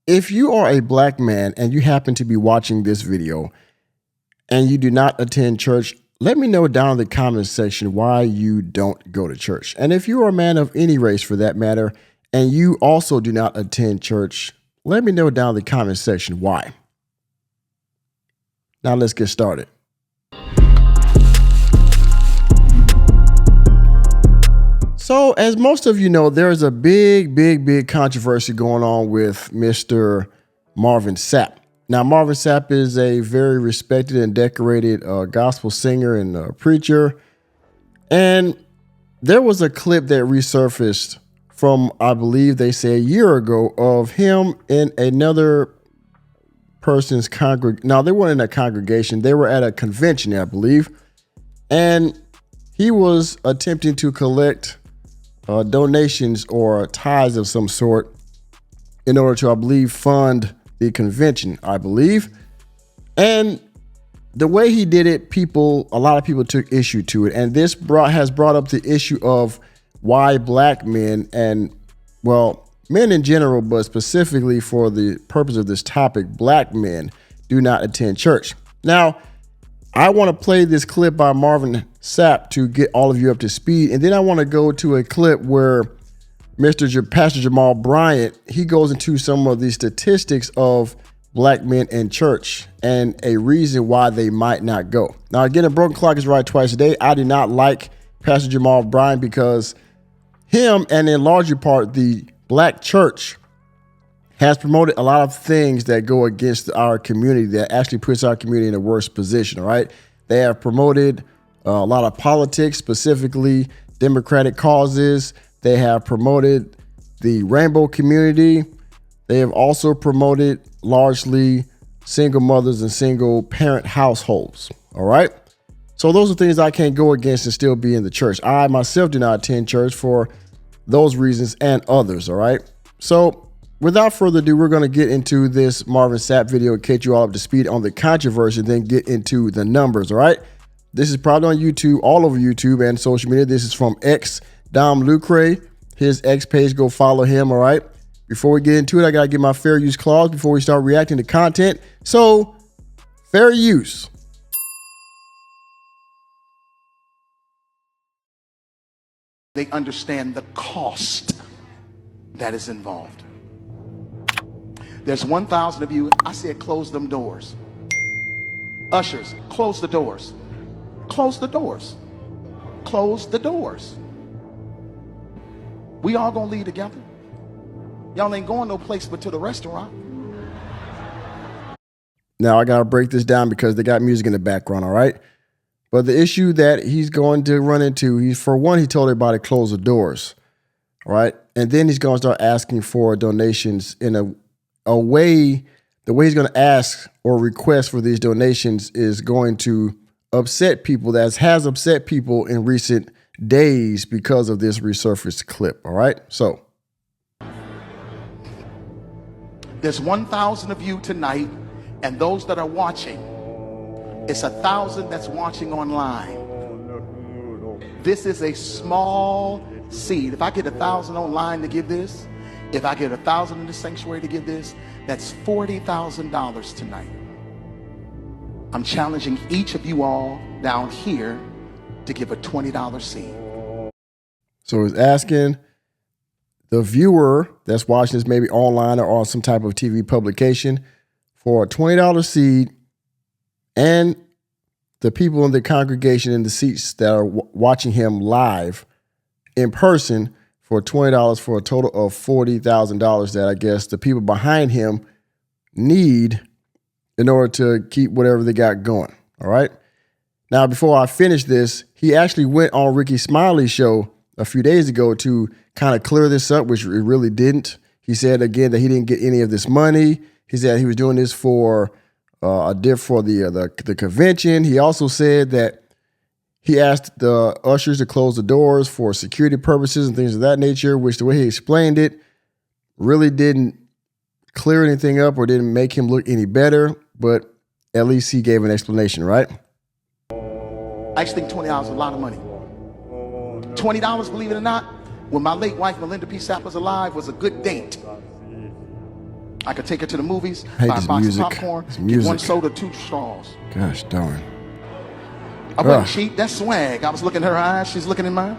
If you are a black man and you happen to be watching this video and you do not attend church, let me know down in the comments section why you don't go to church. And if you are a man of any race for that matter, and you also do not attend church, let me know down in the comments section why. Now let's get started. So as most of you know, there is a big controversy going on with Mr. Marvin Sapp. Now, Marvin Sapp is a very respected and decorated gospel singer and preacher. And there was a clip that resurfaced from, I believe they say a year ago, of him in another person's congregation. Now, they weren't in a congregation. They were at a convention, I believe. And he was attempting to collect donations or tithes of some sort in order to, I believe, fund the convention, I believe. And the way he did it, a lot of people took issue to it. And this has brought up the issue of why black men and, well, men in general, but specifically for the purpose of this topic, black men do not attend church. Now, I want to play this clip by Marvin Sapp to get all of you up to speed. And then I want to go to a clip where Pastor Jamal Bryant, he goes into some of the statistics of black men in church and a reason why they might not go. Now, again, a broken clock is right twice a day. I do not like Pastor Jamal Bryant because him, and in larger part, the black church, has promoted a lot of things that go against our community, that actually puts our community in a worse position, all right? They have promoted a lot of politics, specifically democratic causes. They have promoted the rainbow community. They have also promoted largely single mothers and single parent households, all right? So those are things I can't go against and still be in the church. I myself do not attend church for those reasons and others, all right? So without further ado, we're going to get into this Marvin Sapp video and catch you all up to speed on the controversy, then get into the numbers, all right? This is probably on YouTube, all over YouTube and social media. This is from X, Lucre, his X page. Go follow him, all right? Before we get into it, I got to get my fair use clause before we start reacting to content. So, fair use. They understand the cost that is involved. There's 1,000 of you. I said close them doors. Ushers, close the doors. Close the doors. Close the doors. We all gonna leave together. Y'all ain't going no place but to the restaurant. Now, I got to break this down because they got music in the background, all right? But the issue that he's going to run into, for one, he told everybody to close the doors, all right? And then he's going to start asking for donations in a way. The way he's going to ask or request for these donations is going to upset people, that has upset people in recent days because of this resurfaced clip, all right? So there's 1,000 of you tonight, and those that are watching, it's 1,000 that's watching online. This is a small seed. If I get 1,000 online to give this, if I get 1,000 in the sanctuary to give this, that's $40,000 tonight. I'm challenging each of you all down here to give a $20 seed. So he's asking the viewer that's watching this maybe online or on some type of TV publication for a $20 seed, and the people in the congregation in the seats that are watching him live in person for $20 for a total of $40,000 that I guess the people behind him need in order to keep whatever they got going. All right. Now, before I finish this, he actually went on Ricky Smiley's show a few days ago to kind of clear this up, which it really didn't. He said again that he didn't get any of this money. He said he was doing this for the convention. He also said that he asked the ushers to close the doors for security purposes and things of that nature, which the way he explained it really didn't clear anything up or didn't make him look any better, but at least he gave an explanation, right? I actually think $20 is a lot of money. $20, believe it or not, when my late wife, Melinda P. Sapp, was alive, was a good date. I could take her to the movies, hate buy a this box music. of popcorn, This get music. one soda, 2 straws. Gosh darn. I wasn't cheap. That's swag. I was looking in her eyes. She's looking in mine.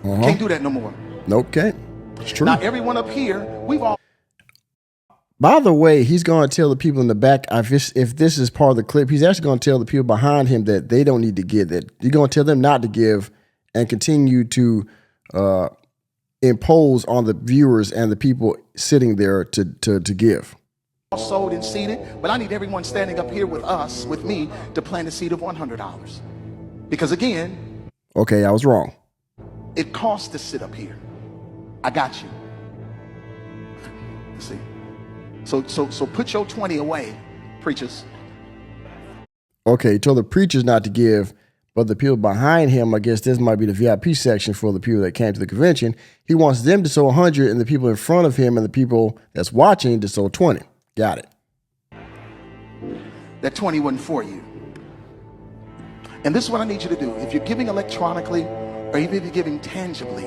Can't do that no more. Nope, can't. It's true. Now, everyone up here, we've all. By the way, he's going to tell the people in the back, if this is part of the clip, he's actually going to tell the people behind him that they don't need to give, that you're going to tell them not to give and continue to impose on the viewers and the people sitting there to give. Sold and seated, but I need everyone standing up here with us, with me, to plant a seed of $100. Because again, okay, I was wrong. It costs to sit up here. I got you. See. So put your 20 away, preachers. Okay, he told the preachers not to give, but the people behind him, I guess this might be the VIP section for the people that came to the convention. He wants them to sow 100 and the people in front of him and the people that's watching to sow 20. Got it. That 20 wasn't for you. And this is what I need you to do. If you're giving electronically or even if you're giving tangibly,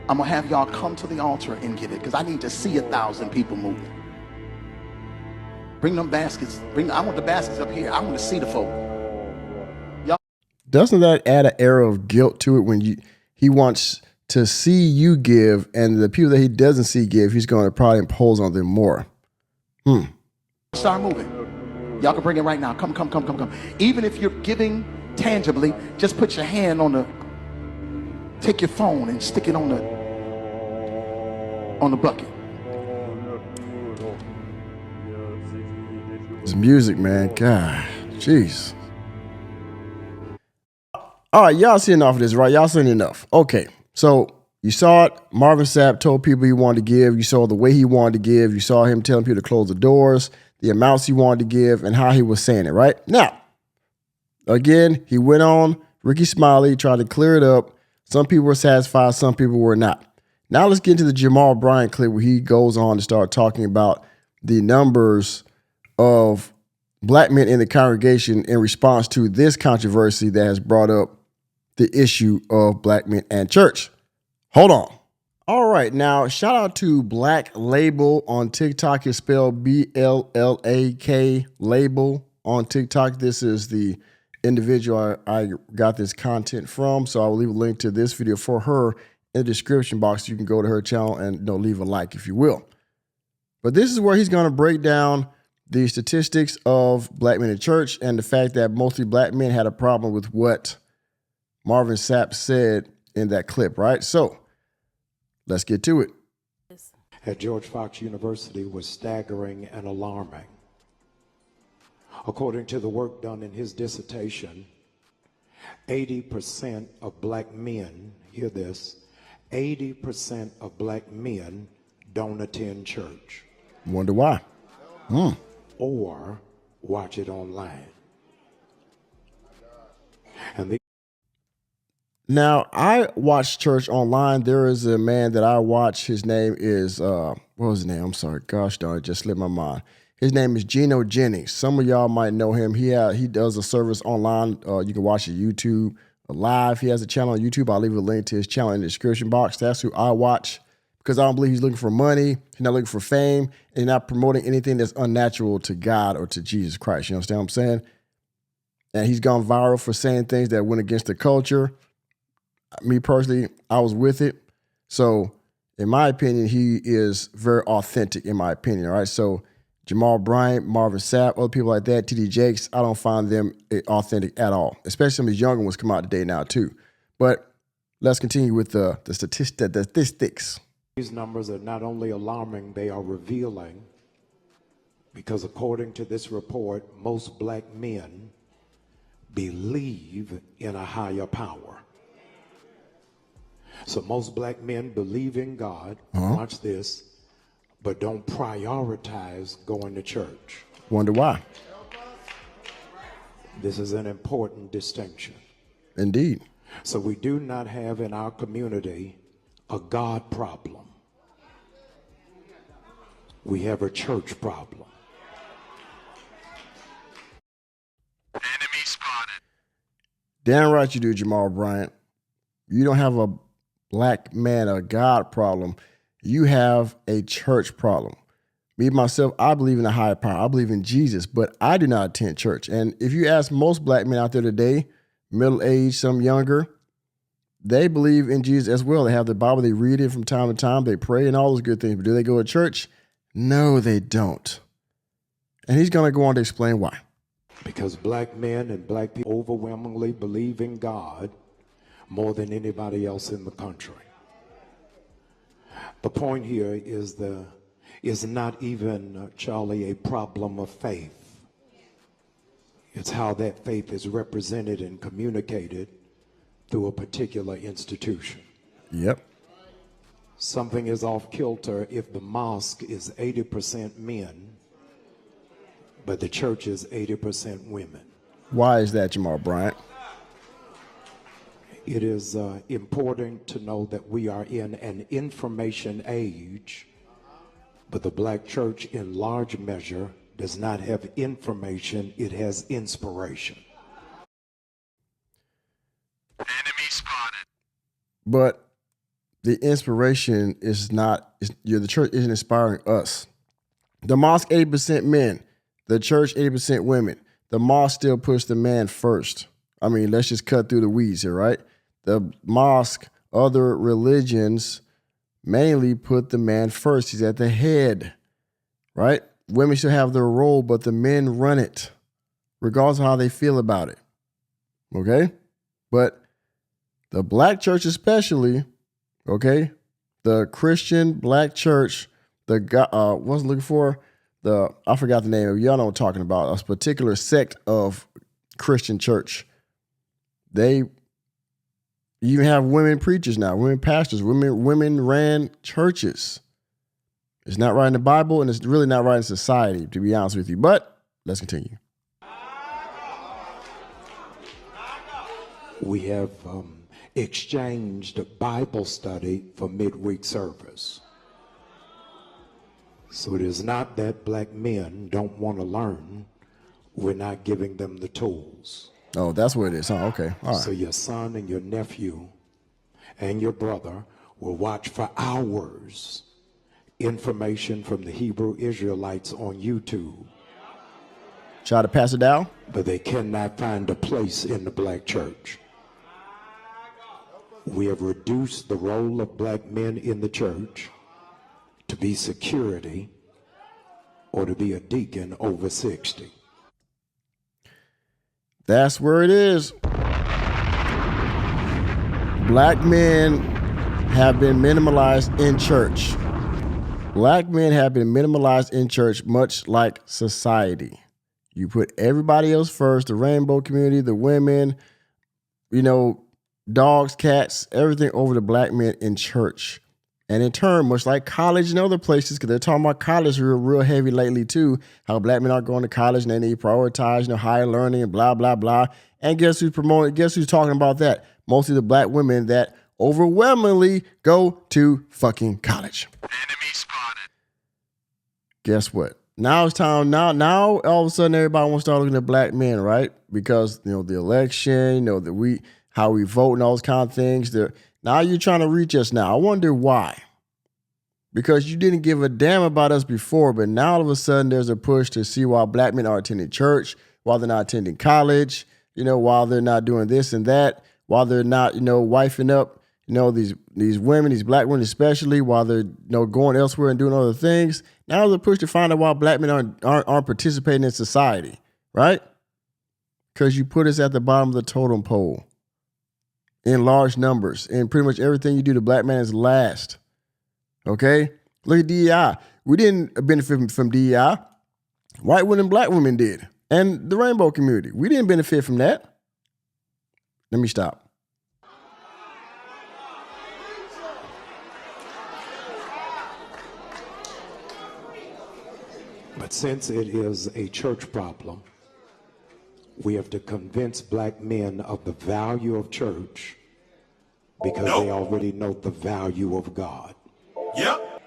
I'm going to have y'all come to the altar and give it because I need to see 1,000 people moving. Bring them baskets. I want the baskets up here. I want to see the folk. Y'all. Doesn't that add an air of guilt to it when he wants to see you give and the people that he doesn't see give, he's going to probably impose on them more? Start moving. Y'all can bring it right now. Come. Even if you're giving tangibly, just put your hand on take your phone and stick it on the bucket. It's music, man. God, jeez. All right, y'all seen enough of this, right? Y'all seen enough. Okay, so you saw it. Marvin Sapp told people he wanted to give. You saw the way he wanted to give. You saw him telling people to close the doors, the amounts he wanted to give, and how he was saying it, right? Now, again, he went on Ricky Smiley, tried to clear it up. Some people were satisfied, some people were not. Now let's get into the Jamal Bryant clip where he goes on to start talking about the numbers of black men in the congregation in response to this controversy that has brought up the issue of black men and church. Hold on. All right, now shout out to Bllaklabel on TikTok. It's spelled B-L-L-A-K label on TikTok. This is the individual I got this content from, so I will leave a link to this video for her in the description box. You can go to her channel and leave a like if you will. But this is where he's going to break down the statistics of black men in church and the fact that mostly black men had a problem with what Marvin Sapp said in that clip, right? So let's get to it. At George Fox University was staggering and alarming. According to the work done in his dissertation, 80% of black men, hear this, 80% of black men don't attend church. Wonder why? Or watch it online. And now, I watch church online. There is a man that I watch. His name is, what was his name? I'm sorry. Gosh darn, it just slipped my mind. His name is Geno Jennings. Some of y'all might know him. He does a service online. You can watch it YouTube live. He has a channel on YouTube. I'll leave a link to his channel in the description box. That's who I watch because I don't believe he's looking for money. He's not looking for fame. And he's not promoting anything that's unnatural to God or to Jesus Christ. You understand what I'm saying? And he's gone viral for saying things that went against the culture. Me personally, I was with it. So in my opinion, he is very authentic in my opinion. All right. So Jamal Bryant, Marvin Sapp, other people like that, TD Jakes, I don't find them authentic at all, especially some of these younger ones come out today now too. But let's continue with the statistics. these numbers are not only alarming, they are revealing, because according to this report, most black men believe in a higher power. So most black men believe in God, watch this, but don't prioritize going to church. Wonder why? This is an important distinction. Indeed. So we do not have in our community a God problem. We have a church problem. Damn right you do, Jamal Bryant. You don't have a black man of God problem. You have a church problem. Me, myself, I believe in a higher power. I believe in Jesus, but I do not attend church. And if you ask most black men out there today, middle-aged, some younger, they believe in Jesus as well. They have the Bible. They read it from time to time. They pray and all those good things. But do they go to church? No, they don't. And he's going to go on to explain why. Because black men and black people overwhelmingly believe in God more than anybody else in the country. The point here is not even, Charlie, a problem of faith. It's how that faith is represented and communicated through a particular institution. Yep. Something is off kilter if the mosque is 80% men, but the church is 80% women. Why is that, Jamal Bryant? It is important to know that we are in an information age, but the black church in large measure does not have information, it has inspiration. Enemy spotted. But the inspiration is not, the church isn't inspiring us. The mosque, 80% men. The church, 80% women. The mosque still puts the man first. I mean, let's just cut through the weeds here, right? The mosque, other religions mainly put the man first. He's at the head, right? Women should have their role, but the men run it, regardless of how they feel about it. Okay? But the black church especially, okay, the Christian black church, what's looking for? I forgot the name of it. Y'all know what I'm talking about. A particular sect of Christian church. They even have women preachers now, women pastors, women ran churches. It's not right in the Bible, and it's really not right in society, to be honest with you. But let's continue. We have exchanged Bible study for midweek service. So it is not that black men don't want to learn. We're not giving them the tools. Oh, that's what it is. Oh, okay. All right. So your son and your nephew and your brother will watch for hours information from the Hebrew Israelites on YouTube. Try to pass it down. But they cannot find a place in the black church. We have reduced the role of black men in the church to be security or to be a deacon over 60. That's where it is. Black men have been minimalized in church. Black men have been minimalized in church, much like society. You put everybody else first, the rainbow community, the women, dogs, cats, everything over the black men in church. And in turn, much like college and other places, because they're talking about college real heavy lately too, how black men are going to college and they need to prioritize, higher learning and blah, blah, blah. And guess who's talking about that? Mostly the black women that overwhelmingly go to fucking college. Enemy spotted. Guess what? Now it's time. Now all of a sudden everybody wants to start looking at black men, right? Because the election, how we vote and all those kind of things. Now you're trying to reach us now. I wonder why. Because you didn't give a damn about us before, but now all of a sudden there's a push to see why black men are attending church, while they're not attending college, while they're not doing this and that, while they're not, wifing up, these women, these black women especially, while they're going elsewhere and doing other things. Now there's a push to find out why black men aren't participating in society, right? Because you put us at the bottom of the totem pole in large numbers. And pretty much everything you do, the black man is last. Okay? Look at DEI. We didn't benefit from DEI. White women and black women did. And the rainbow community. We didn't benefit from that. Let me stop. But since it is a church problem, we have to convince black men of the value of church because they already know the value of God. Yep.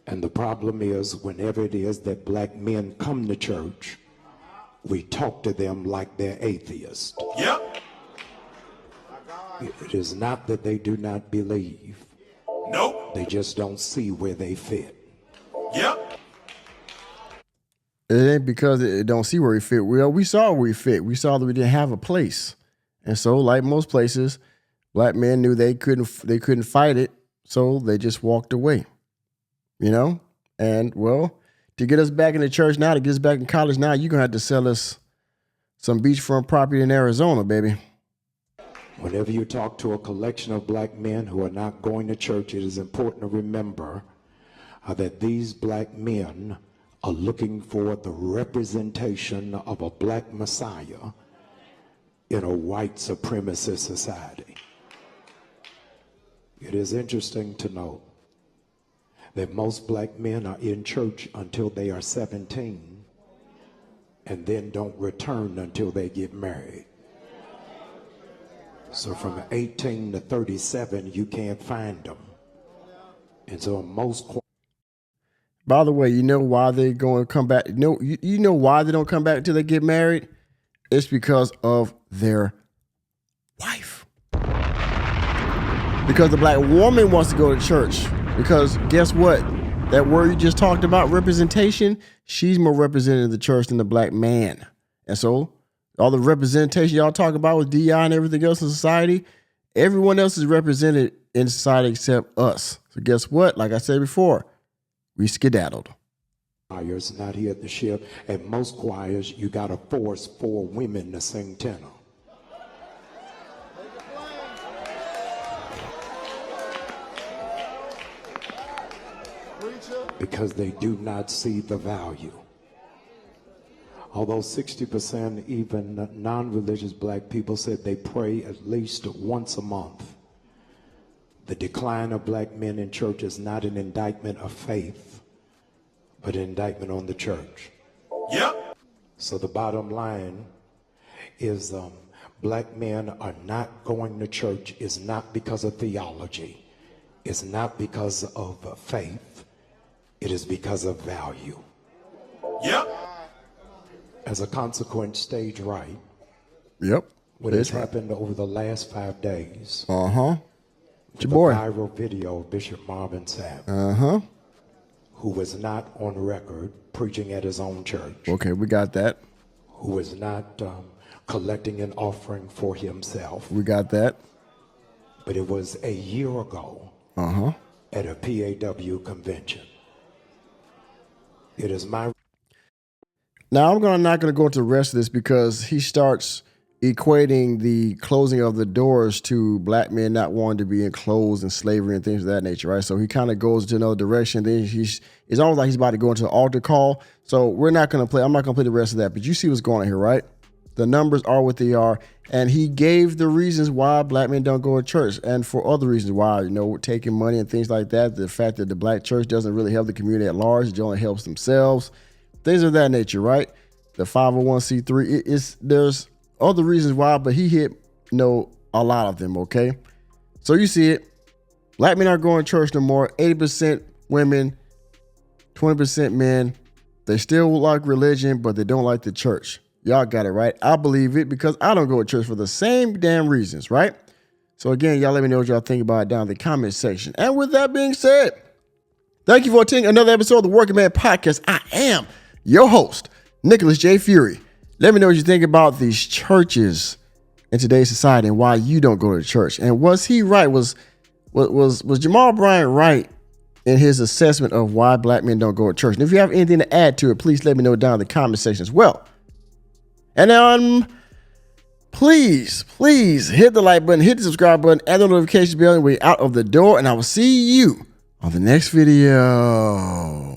And the problem is, whenever it is that black men come to church, we talk to them like they're atheists. Yep. It is not that they do not believe. Nope. They just don't see where they fit. Yep. It ain't because it don't see where we fit. Well, we saw where we fit. We saw that we didn't have a place. And so, like most places, black men knew they couldn't fight it, so they just walked away. You know? And well, to get us back in the church now, to get us back in college now, you're gonna have to sell us some beachfront property in Arizona, baby. Whenever you talk to a collection of black men who are not going to church, it is important to remember that these black men are looking for the representation of a black Messiah in a white supremacist society. It is interesting to note that most black men are in church until they are 17 and then don't return until they get married. So from 18 to 37, you can't find them. And so most... By the way, you know why they're going to come back? You know why they don't come back until they get married? It's because of their wife. Because the black woman wants to go to church. Because guess what? That word you just talked about, representation, she's more represented in the church than the black man. And so all the representation y'all talk about with DI and everything else in society, everyone else is represented in society except us. So guess what? Like I said before, we skedaddled. Choirs not here at the ship. At most choirs, you got to force 4 women to sing tenor. Because they do not see the value. Although 60% even non-religious black people said they pray at least once a month, the decline of black men in church is not an indictment of faith, but an indictment on the church. Yep. So the bottom line is black men are not going to church is not because of theology. It's not because of faith. It is because of value. Yep. As a consequence, stage right. Yep. What has happened over the last 5 days. Uh-huh. It's your The boy. viral video of Bishop Marvin Sapp, Uh-huh. who was not on record preaching at his own church, Okay, we got that. who was not collecting an offering for himself, We got that. but it was a year ago Uh-huh. at a PAW convention. It is my... Now, I'm not going to go into the rest of this because he starts equating the closing of the doors to black men not wanting to be enclosed in slavery and things of that nature, right? So he kind of goes into another direction. Then it's almost like he's about to go into an altar call. So I'm not going to play the rest of that, but you see what's going on here, right? The numbers are what they are. And he gave the reasons why black men don't go to church and for other reasons why, taking money and things like that. The fact that the black church doesn't really help the community at large. It only helps themselves. Things of that nature, right? The 501c3, there's other reasons why, but he hit a lot of them, okay? So you see it. Black men aren't going to church no more. 80% women, 20% men. They still like religion, but they don't like the church. Y'all got it right. I believe it because I don't go to church for the same damn reasons, right? So again, y'all let me know what y'all think about it down in the comment section. And with that being said, thank you for attending another episode of the Working Man Podcast. I am your host, Nicholas J. Fury. Let me know what you think about these churches in today's society and why you don't go to church. And was he right? Was Jamal Bryant right in his assessment of why black men don't go to church? And if you have anything to add to it, please let me know down in the comment section as well. And please hit the like button, hit the subscribe button, and the notification bell, and we're out of the door. And I will see you on the next video.